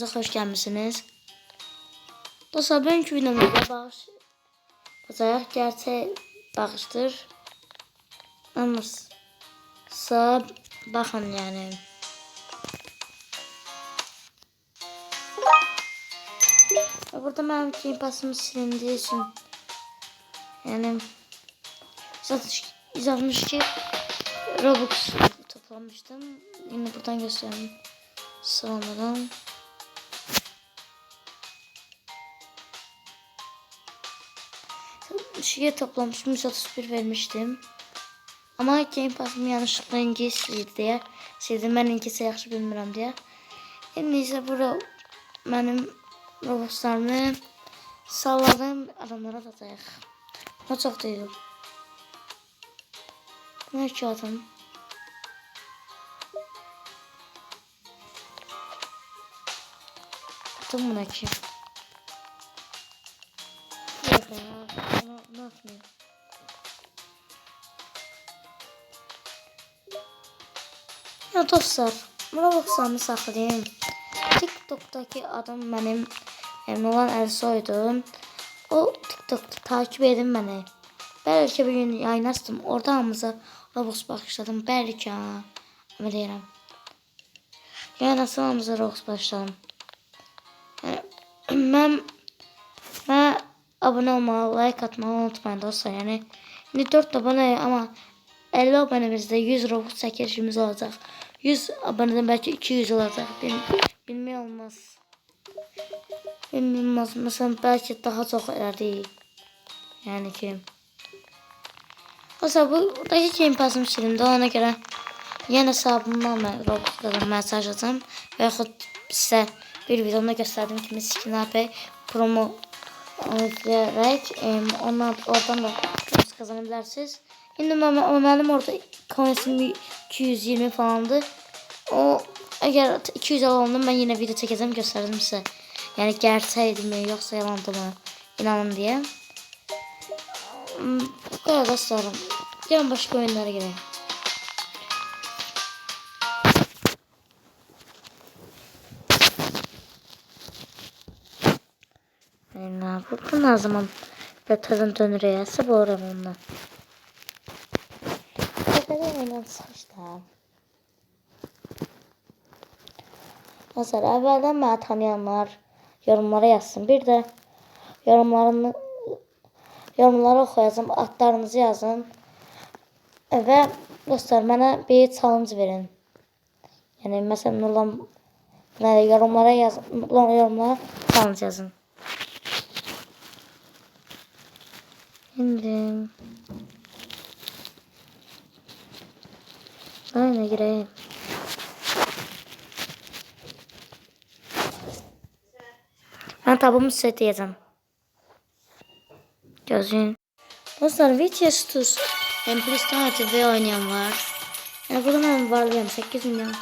Hoş gelmişsiniz. Dostlar bugünkü videomuzda bazayaq gerçək bağışdır. Amsa baxın yəni. Burada mənim Game Pass'ım silindiği için yani yazmış ki Robux toplamıştım. Yine buradan göstereyim. Sağlamadan. Şeye toplamışım 131 vermiştim. Ama Game Pass'ım yanlışlıkla İngilizceydi diye. Sildim ben İngilizce yaxşı bilmirəm diye. Neyse burada benim Robux'larımı salladım adamlara atacaq. O çok değil. Ne ki adam? Atım buna ki. Ne yapmayayım? Ya dostlar, Robux'larımı saxlayayım. TikTok'taki adam benim Nolan Ersoy'du. O TikTok'ta takip edin beni. Belki bir gün yayın açtım. Orada hamıza Robux bağışladım. Belki ha. Ama deyirəm. Yəni nasıl hamıza Robux bağışladım. Yani, mən abone olmağı, like atmağı unutmayın dostlar. Yani şimdi 4 abone ama 50 abonemizde 100 Robux çekilişimiz olacak. 100 aboneden belki 200 olacak. Bilmiyor olmaz. Bilmez. Mesela belki daha çok elerdi. Yani ki. Mesela buradaki Game Pass'ım silindi. Ona göre yine hesabımdan ben Robux'dan mesaj atacağım. Ve yaxud size bir videomda gösterdiğim kimi Skin AP promo diyerek oradan da kazanabilirsiniz. Şimdi benim orada coin'sim 220 falandı. O eğer 200 alalım ben yine video çekeceğim gösterdim size. Yani gerçekti mi yoksa yalandı mı inanın diye. Bu kadar dostlarım. Gelin başka oyunlara girelim. Bu ne zaman beta'dan dönür yasa bu oranında. Beta'dan oynansak işte. Mesela evvelden beni tanıyanlar yorumlara yazsın. Bir de yorumlara oxuyacağım. Adlarınızı yazın. Ve dostlar mənə bir challenge verin. Yani mesela yorumlara yazın. Yorumlara challenge yazın. Şimdi aynen gireyim. Ben tabımı size diyeceğim. Gözün. Dostlar Witcher Emplistan TV oynayan var. Yani burada ben varlıyım 8 milyon.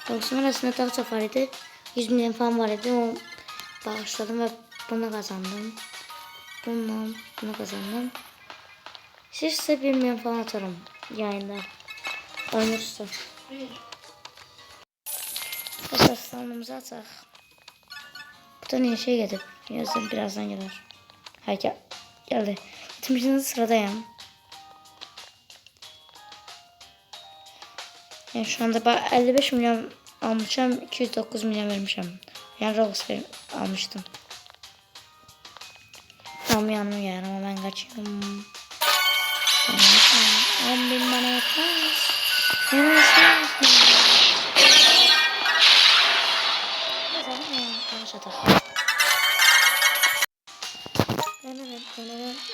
90 arasında daha çok var idi. 100 milyon falan var idi. O bağışladım ve bunu kazandım. Bunu kazandım. Siz ise 1 milyon falan atarım yayında. Oynursa. Dostlar standımızı açaq. Burada niye şey gelip yazdım birazdan gelir. Hayır geldi. 70. sıradayım. Yani şu anda ben 55 milyon almışım, 209 milyon vermişim. Yani Robux almıştım. Tam yanım yani ama ben kaçıyorum. 10 bin bana yetmez.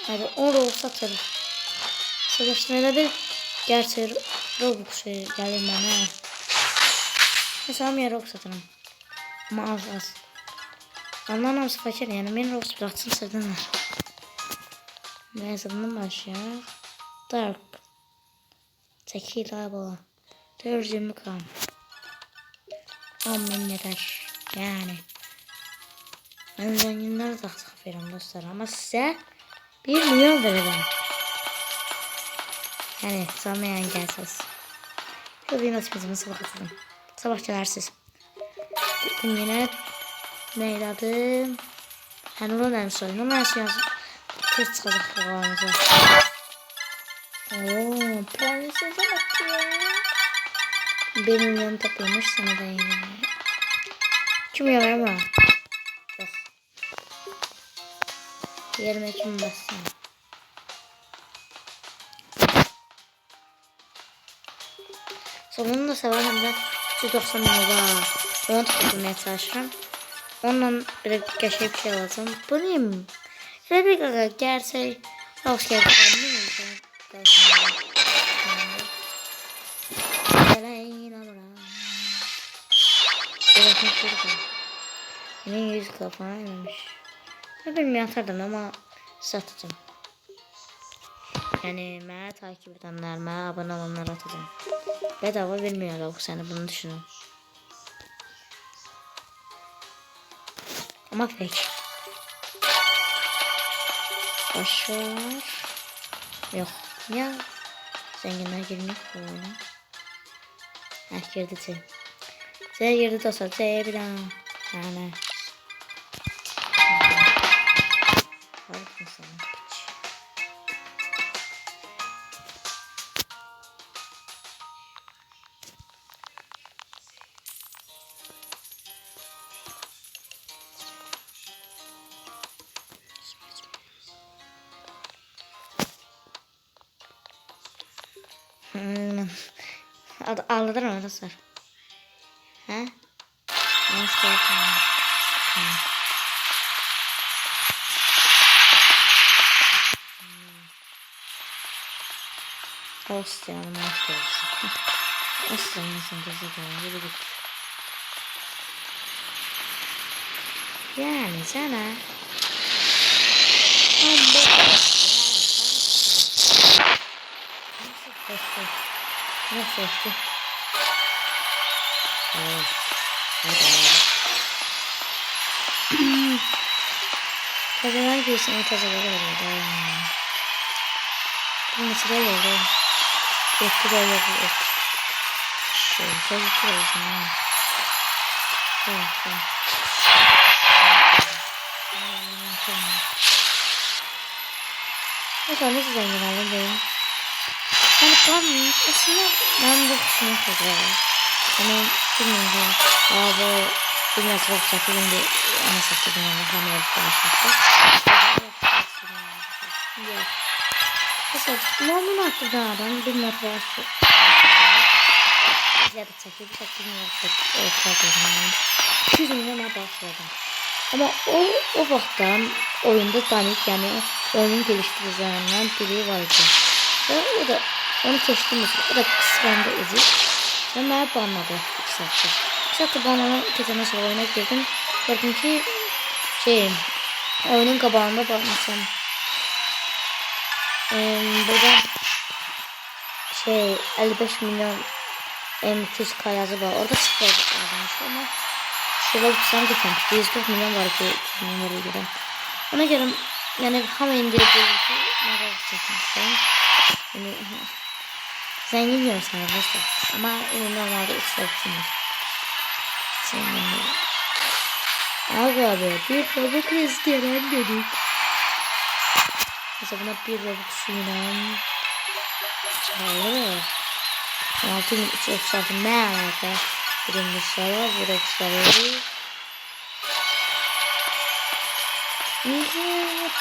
Hadi 10 Robux atarım. Savaşmayla bir gerçek Robux gelir bana. Mesela bir Robux atarım. Ama az. Onların hamısı fakir yani benim Robux bıraksın sırdanlar. Mezunum başlayaq. Dark. Tequila bola. 420 gram. 10 bin yeter. Yani. Ben zenginlere taksak veririm dostlar ama size 1 milyon veririm. Yani sanmayan gelsiniz. Şöyle bir notifizmi sabah atıldım. Sabah gelersiz. Gittim yine Neydi adım? Nuran Ensoy. Nuran Ensoy tez çıxacaq qağanıza. Ooo, prensese bak ya. 1 milyon toplamış sana da yine. Kim yemeğe mi? Yok. Yerime kim bassın? Sonunu da severim de 390 milyon var. Onu tutmaya çalışıyorum. Ondan bir geçe bir şey lazım. Bu neyim? Hele bir kadar gerçek hoş geldin. Ne olacak? Benim 100 kafana inmiş. Ne bilmiyorum atardım ama satacağım. Yani beni takip edenler, bana abone olanlar atacağım. Bedava bilmiyorlar bu sene bunu düşünün. Ama fake. Başar. Yok. Ya zenginler girmek bu oyuna. Girdi C. C girdi dostlar. C bir daha. Yani. Harika sana. Ağladır mı dostlar? He? Nasıl yapayım? Olsun ya, nasıl olsun? Aslan insan gezegenin gibi git. Yani sana nasıl Kazanan giysene kazanan oldu. Bu nasıl oldu? Etti de oldu. Şöyle olsun. Evet. Mesela nasıl zengin oldum benim? Yani planım aslında ben bu kısmını koyuyorum. Ama bilmiyorum. Bu bilmem çok çekelim bir ana satırdım ama hamile başlattı. Yok. Mesela normal aktığı adam bir motivasyon. Ya da çekildi çok bilmiyorum. Ortadan 200 milyon başladım. Ama o vaxtdan oyunda Danik yani oyunun geliştiricilerinden biri vardı. Ve o da onu keçdiyimiz. O da kıskandı ezik. Ve mənə banladı 2 saatdir. 2 saatdir banlanan keçəndən sonra oyuna girdim. Gördüm ki oyunun qabağında baxmışam. Burada 55 milyon M200K yazı var. Orada sıfır yazmıştı ama şöyle bir sanki 140 milyon var ki 200 milyon var göre. Ona göre yani hamı indirip ki nereye çekmiştim. Yani zengin diyorsan arkadaşlar. Ama normalde üstlersindir. Zengin. Abi bir robot isteyen dedik. Mesela buna bir robot suyla çalır. 6336 ne alaka? Birincisi bu robotları.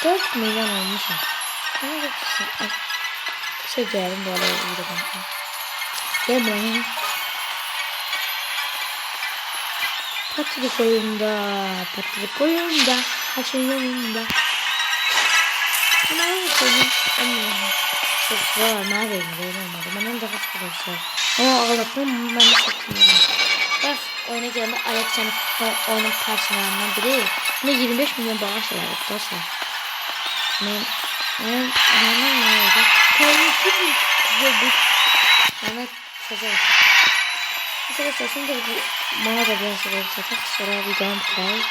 4 milyon olmuşum. Şey geldim böyle videodan. Gel buraya. Patrik oyunda. Haşin yolunda. Ama ne söyleyeyim? Çok zor. Neredeyim? Olmadı. Bana da kaç arkadaşlar. Ama ağlattım. Ben de çekmiyorum. Bak oyuna girende Alexa'nın oyunun personelinden biri. Buna 25 milyon bağış verdi dostlar. Benim annem ne oldu? Kayıtlı robot. Bana söze bakın. Mesela şimdi bana da biraz söze bakın. Sonra videomu bitirelim.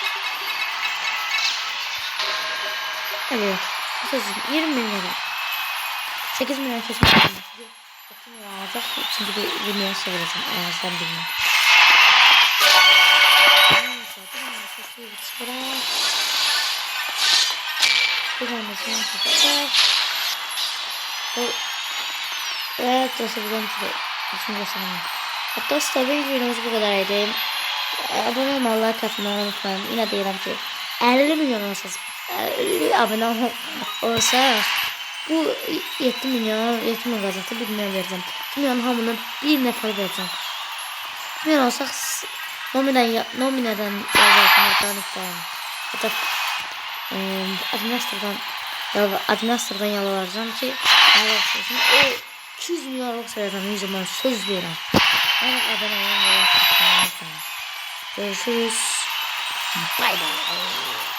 Evet. Bu sözün 20 milyon. 8 milyon kesmiş. 9 milyon alacak. Çünkü bir milyon söyleyeceğim. Ağızdan bilmiyorum. Bırak. Bir tanesi yapacak. Evet dostlar buradan şunu göstereyim. Dostlar benim videomuz bu kadardı. Abone olmayı, like atmayı unutmayın. Yine deyirəm ki 50 milyon olsanız 50 abone olsa bu 7 milyon qazansa 1 milyon vereceğim. 1 milyon hamının bir nəfər vereceğim. 1 milyon olsaq nominadan yalvaracağım. Hatta administratordan yalvaracağım ki o 200 milyonluq sayacağım. 100 milyon söz verirəm. Yani abone olmayı unutmayın. Görüşürüz. Bye bye.